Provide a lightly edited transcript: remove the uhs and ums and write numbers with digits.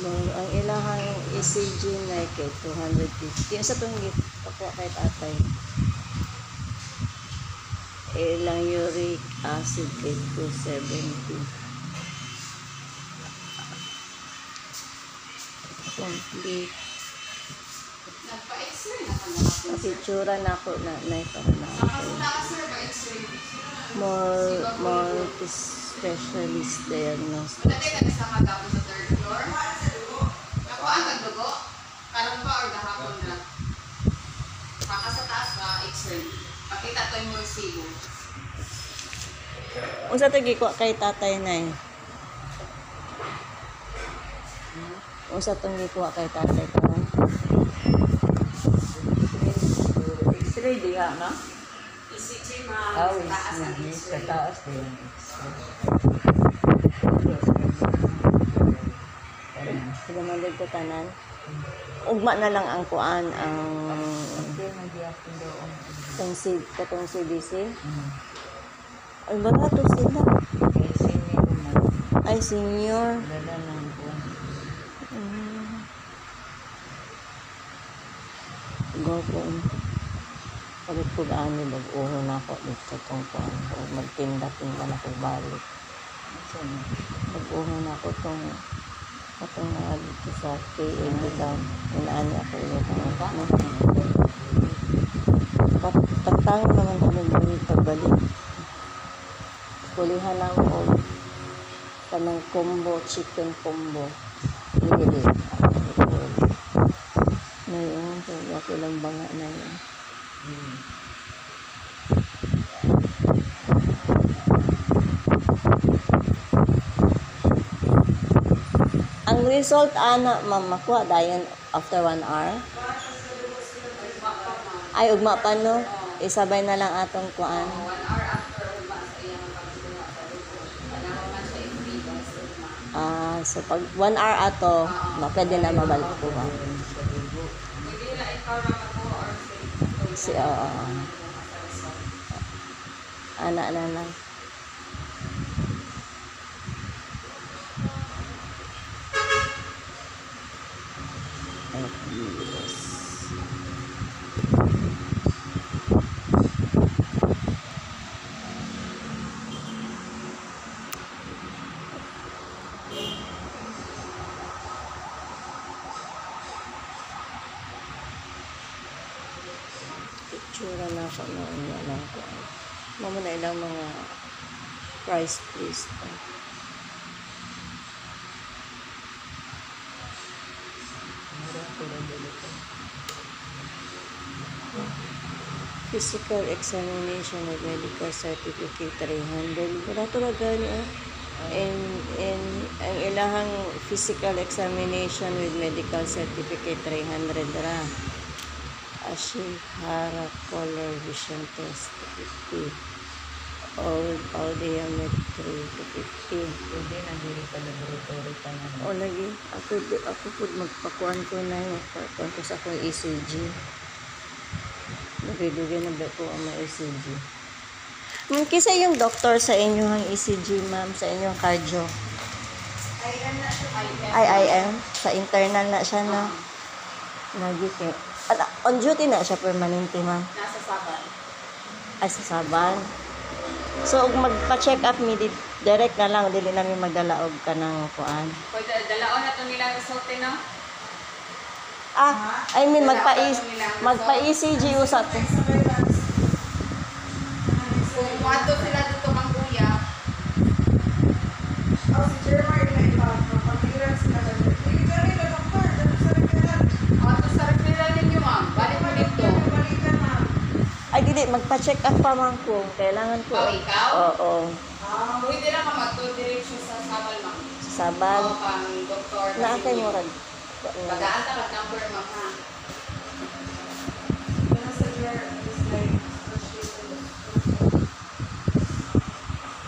Ang ilahang ECG na kay 250. Sa itong pakuha kay tatay. Ilang uric acid kay 270. Complete. Nagpa-x-ray na ka na. Pictura na ako na ito na. Multi-specialist diagnostic. Dati ka sa magapon sa third floor. Ako ang nagdugo. Karon pa or gahapon na. Saka sa taas ka, x-ray. Pakita to yung resibo. Unsa to gikuha kay tatay nay? Unsa tong gikuha kay tatay karon? X-ray diha na? ECG ma sa taas ang Sa x-ray. taas din. Sila man dito tanan. Ugma na lang ang kuan ang Okay, mag-iapin doon. katong CDC. Ay barato sila. Okay, senior man. Ay senior. Dala ng buwan. Gopo. Pagod ko daan ni mag-uho na ako dito itong kuan. Magtinda-tinda na ko balik. Mag-uho na ako itong nga dito sa KAB down. Inaani ako ulit ang Pagtang naman kami balik pagbalik. Kulihan lang ko kanang combo, chicken combo. Hindi. Ngayon, kaya ko lang banga na yun. Ang result, ana, ma'am, makuha dayon after 1 hour. Ay, ugma pa, no? Isabay na lang atong kuan. 1 hour after ugma sa iyang pagdugo sa dugo. Kailangan man siya impedance ugma. So pag 1 hour ato, pwede na mabalik ko ba? Hindi na ikaw na ako or Si, ana na lang. Picture na ako na lang ko. Mamo na ilang mga price list. Physical examination with medical certificate 300. Wala to gani and ang ilahang physical examination with medical certificate 300 ra. Ashihara color vision test 50. Audiometry 50. Pwede na diri pa laboratory pa na. O lagi ako pud magpakuan ko na yung magpakuan ko sa akong ECG. Dugay-dugay na ba ko ang mga ECG. Kisa yung doktor sa inyong ECG, ma'am, sa inyong cardio. IM na siya. IM. Sa internal na siya, no? Lagi kay on duty na siya permanente, ma'am. Nasa saban. Ay, sa Saban. So, magpa-check up mi, direct na lang, dili namin magdalaog ka ng kuan. Pwede dalaon na ito nila result no? I mean, magpa-ECG usap. Kung wato sila dito mang kuya, wato sa referral ninyo ma'am, balik mo dito. Ay, dili, magpa-check up pa man ko. Kailangan ko. Oh, ikaw? Oo. Pwede lang ka magto-direction sa sabal ma'am. Sa Saban. O pang doktor. Naakay mo rag. Pag-aanta ka number ma'am ha.